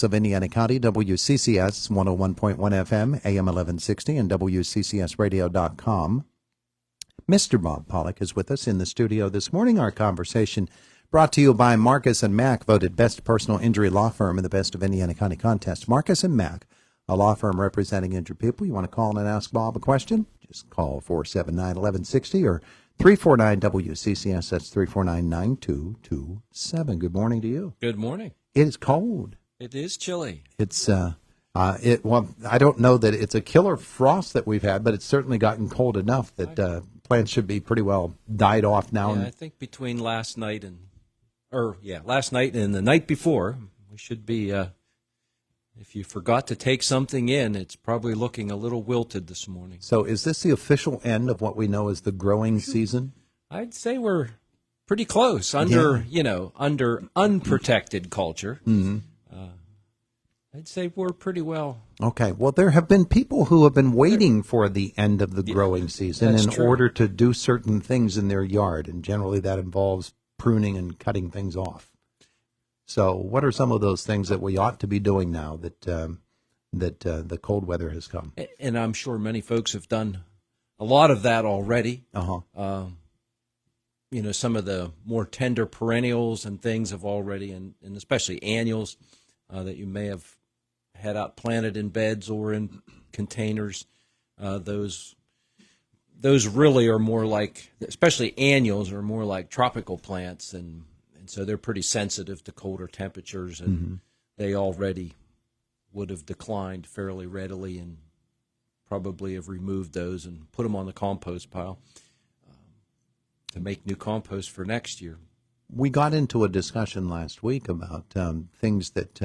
best of Indiana County, WCCS 101.1 FM, AM 1160, and WCCSradio.com. Mr. Bob Pollock is with us in the studio this morning. Our conversation brought to you by Marcus & Mack, voted best personal injury law firm in the Best of Indiana County contest. Marcus & Mack, a law firm representing injured people. You want to call and ask Bob a question? Just call 479-1160 or 349-WCCS. That's 349-9227. Good morning to you. Good morning. It is cold. It is chilly. It's well, I don't know that it's a killer frost that we've had, but it's certainly gotten cold enough that plants should be pretty well died off now. Yeah, I think between last night and the night before, we should be. If you forgot to take something in, it's probably looking a little wilted this morning. So, is this the official end of what we know as the growing season? I'd say we're pretty close under unprotected culture. Mm-hmm. I'd say we're pretty well. Okay. Well, there have been people who have been waiting for the end of the growing season in order to do certain things in their yard, and generally that involves pruning and cutting things off. So, what are some of those things that we ought to be doing now that the cold weather has come? And I'm sure many folks have done a lot of that already. Some of the more tender perennials and things have already, and especially annuals that you may have had out planted in beds or in containers. Those really are more like, especially annuals, are more like tropical plants, and so they're pretty sensitive to colder temperatures, and they already would have declined fairly readily, and probably have removed those and put them on the compost pile to make new compost for next year. We got into a discussion last week about things that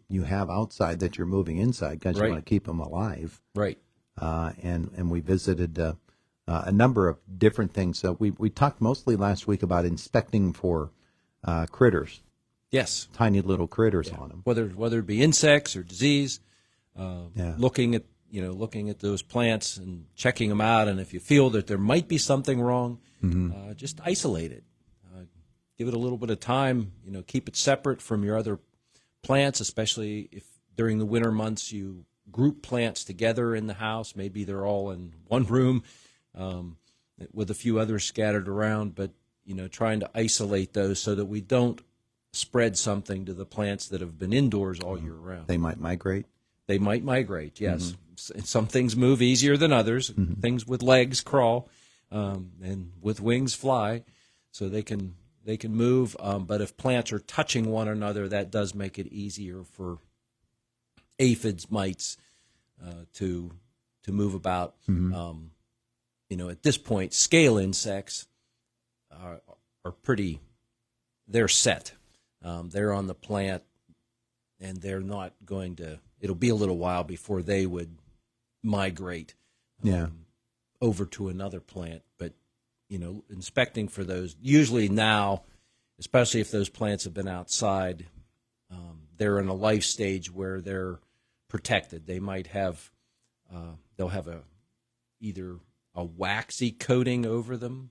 you have outside that you're moving inside because you want to keep them alive. Right. And we visited a number of different things. So we talked mostly last week about inspecting for critters. Yes. Tiny little critters on them. Whether it be insects or disease, looking at those plants and checking them out, and if you feel that there might be something wrong, just isolate it. Give it a little bit of time. Keep it separate from your other plants, especially if during the winter months you group plants together in the house. Maybe they're all in one room with a few others scattered around, but trying to isolate those so that we don't spread something to the plants that have been indoors all year round. They might migrate. They might migrate, yes. Some things move easier than others. Things with legs crawl, and with wings fly, so they can move. But if plants are touching one another, that does make it easier for aphids, mites, to move about. At this point, scale insects are pretty. They're set. They're on the plant, and they're not going to. It'll be a little while before they would migrate over to another plant. But inspecting for those, usually now, especially if those plants have been outside, they're in a life stage where they're protected. They might have they'll have either a waxy coating over them.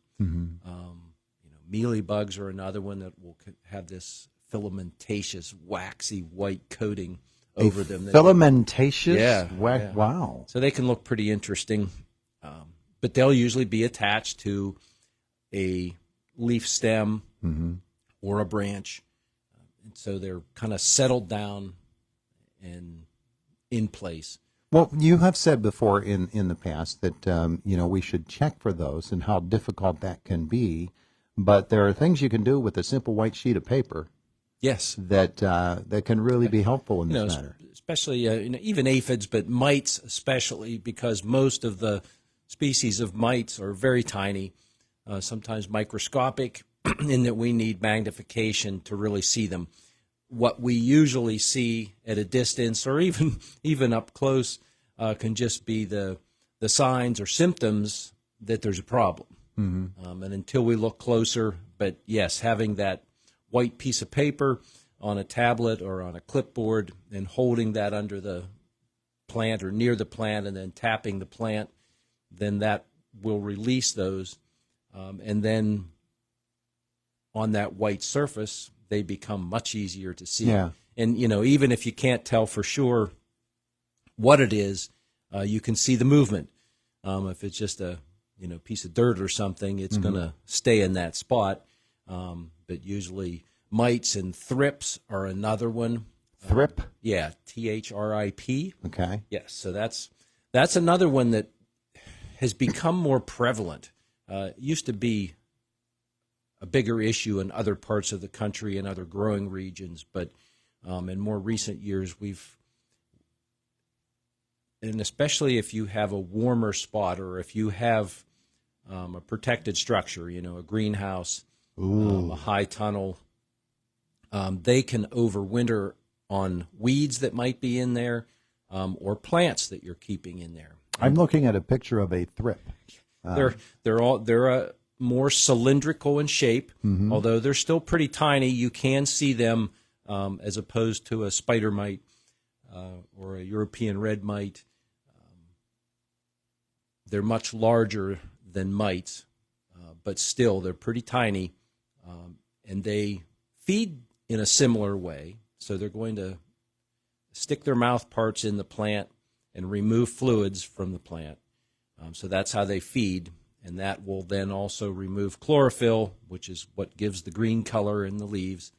Mealybugs are another one that will have this filamentous, waxy white coating over them. Filamentous? Wow. So they can look pretty interesting, but they'll usually be attached to a leaf stem or a branch, and so they're kind of settled down and in place. Well, you have said before in the past that we should check for those and how difficult that can be. But there are things you can do with a simple white sheet of paper. Yes, that can really be helpful in this matter. Especially even aphids, but mites especially, because most of the species of mites are very tiny, sometimes microscopic, in that we need magnification to really see them. What we usually see at a distance or even up close can just be the signs or symptoms that there's a problem. And until we look closer, but yes, having that white piece of paper on a tablet or on a clipboard and holding that under the plant or near the plant and then tapping the plant, then that will release those. And then on that white surface, they become much easier to see. Yeah. And, even if you can't tell for sure what it is, you can see the movement. If it's just a piece of dirt or something, it's going to stay in that spot. But usually mites and thrips are another one. Thrip? Yeah, THRIP. Okay. Yes, so that's another one that has become more prevalent. It used to be a bigger issue in other parts of the country and other growing regions, but in more recent years and especially if you have a warmer spot or if you have a protected structure, a greenhouse, a high tunnel, they can overwinter on weeds that might be in there or plants that you're keeping in there. I'm looking at a picture of a thrip. They're more cylindrical in shape, although they're still pretty tiny. You can see them as opposed to a spider mite or a European red mite. They're much larger than mites, but still they're pretty tiny, and they feed in a similar way. So they're going to stick their mouth parts in the plant and remove fluids from the plant. So that's how they feed, and that will then also remove chlorophyll, which is what gives the green color in the leaves.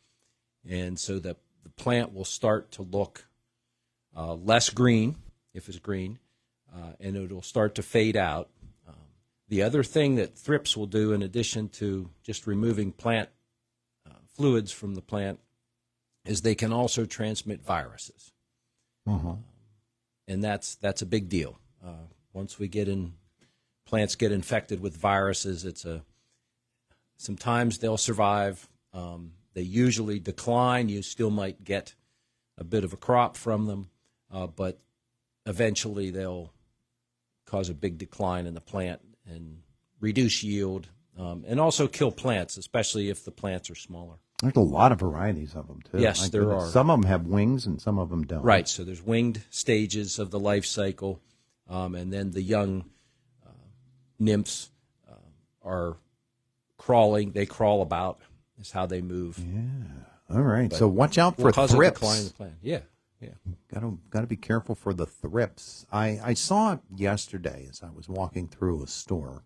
And so the plant will start to look less green, if it's green, and it'll start to fade out. The other thing that thrips will do, in addition to just removing plant fluids from the plant, is they can also transmit viruses. And that's a big deal. Once plants get infected with viruses, sometimes they'll survive. They usually decline. You still might get a bit of a crop from them, but eventually they'll cause a big decline in the plant and reduce yield, and also kill plants, especially if the plants are smaller. There's a lot of varieties of them, too. Yes, there are. Some of them have wings and some of them don't. Right, so there's winged stages of the life cycle, and then the young nymphs are crawling. They crawl about is how they move. Yeah. All right, so watch out for cause thrips. A decline in the plant. Yeah. Got to be careful for the thrips. I saw it yesterday as I was walking through a store.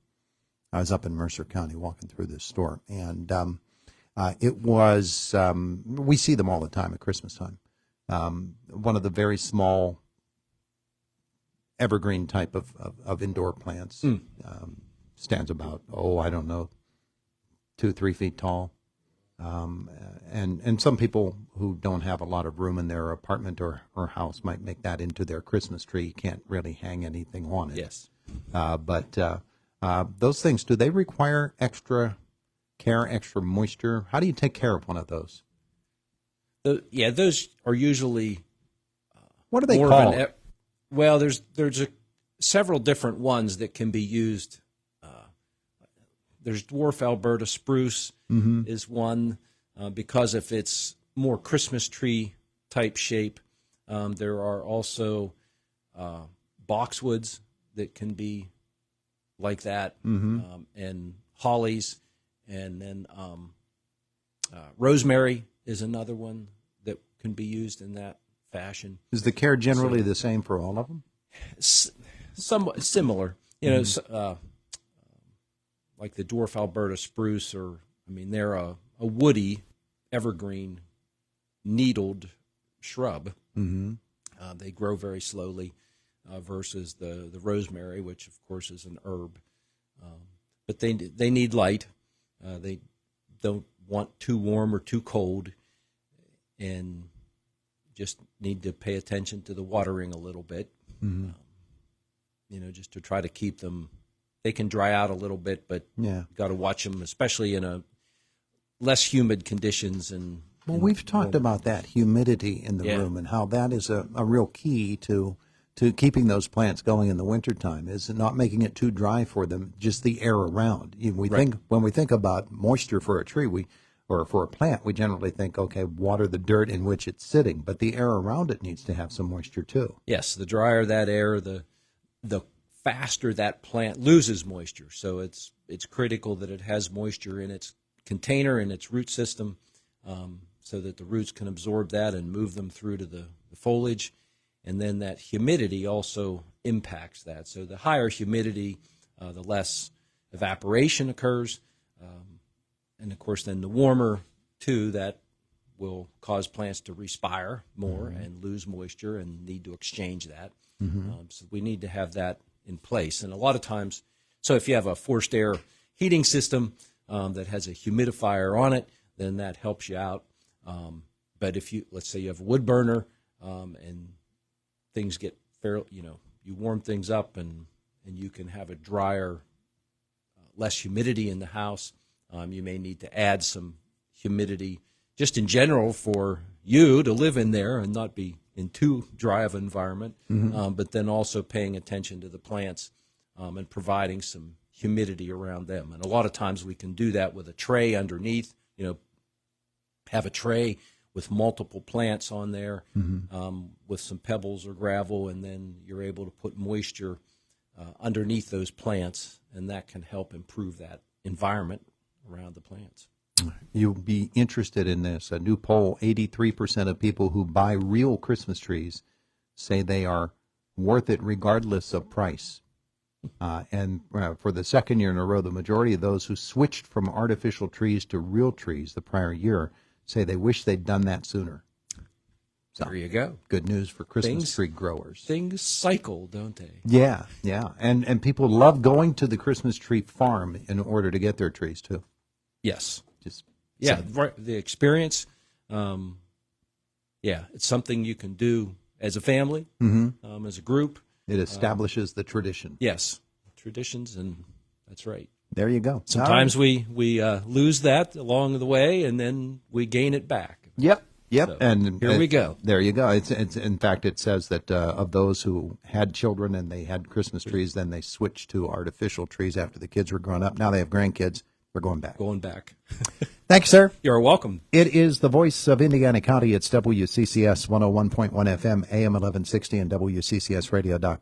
I was up in Mercer County walking through this store, and it was, we see them all the time at Christmas time. One of the very small evergreen type of indoor plants stands about, 2-3 feet tall. And some people who don't have a lot of room in their apartment or house might make that into their Christmas tree. You can't really hang anything on it. Yes. But those things, do they require extra care, extra moisture? How do you take care of one of those? Those are usually what are they called? Well, there's several different ones that can be used. There's dwarf Alberta spruce is one because if it's more Christmas tree type shape. There are also boxwoods that can be like that, and hollies, and then rosemary is another one that can be used in that fashion. Is the care generally the same for all of them? Somewhat similar, like the dwarf Alberta spruce, they're a woody, evergreen, needled shrub. They grow very slowly versus the rosemary, which of course is an herb. But they need light. They don't want too warm or too cold, and just need to pay attention to the watering a little bit. Just to try to keep them. They can dry out a little bit, but got to watch them, especially in a less humid conditions. Well, we've talked about that, humidity in the room, and how that is a real key to keeping those plants going in the wintertime, is not making it too dry for them, just the air around. When we think about moisture for a tree, or for a plant, we generally think, okay, water the dirt in which it's sitting, but the air around it needs to have some moisture too. Yes, the drier that air, the faster that plant loses moisture. So it's critical that it has moisture in its container, in its root system, so that the roots can absorb that and move them through to the foliage. And then that humidity also impacts that. So the higher humidity, the less evaporation occurs. And of course, then the warmer, too, that will cause plants to respire more and lose moisture and need to exchange that. So we need to have that in place. And a lot of times, so if you have a forced air heating system that has a humidifier on it, then that helps you out. But if you, let's say you have a wood burner and things get fairly, you warm things up and you can have a drier, less humidity in the house. You may need to add some humidity just in general for you to live in there and not be in too dry of an environment, but then also paying attention to the plants and providing some humidity around them. And a lot of times we can do that with a tray underneath, have a tray with multiple plants on there with some pebbles or gravel, and then you're able to put moisture underneath those plants, and that can help improve that environment around the plants. You'll be interested in this. A new poll, 83% of people who buy real Christmas trees say they are worth it regardless of price. And for the second year in a row, the majority of those who switched from artificial trees to real trees the prior year say they wish they'd done that sooner. So, there you go. Good news for Christmas tree growers. Things cycle, don't they? Yeah. And people love going to the Christmas tree farm in order to get their trees, too. Yes. The experience, it's something you can do as a family, as a group. It establishes the tradition. Yes, traditions, and that's right. There you go. Sometimes we lose that along the way, and then we gain it back. Yep. So, and here we go. There you go. It's in fact, it says that of those who had children and they had Christmas trees, then they switched to artificial trees after the kids were grown up. Now they have grandkids. They're going back. Thanks, sir. You're welcome. It is the voice of Indiana County. It's WCCS 101.1 FM, AM 1160, and WCCSradio.com.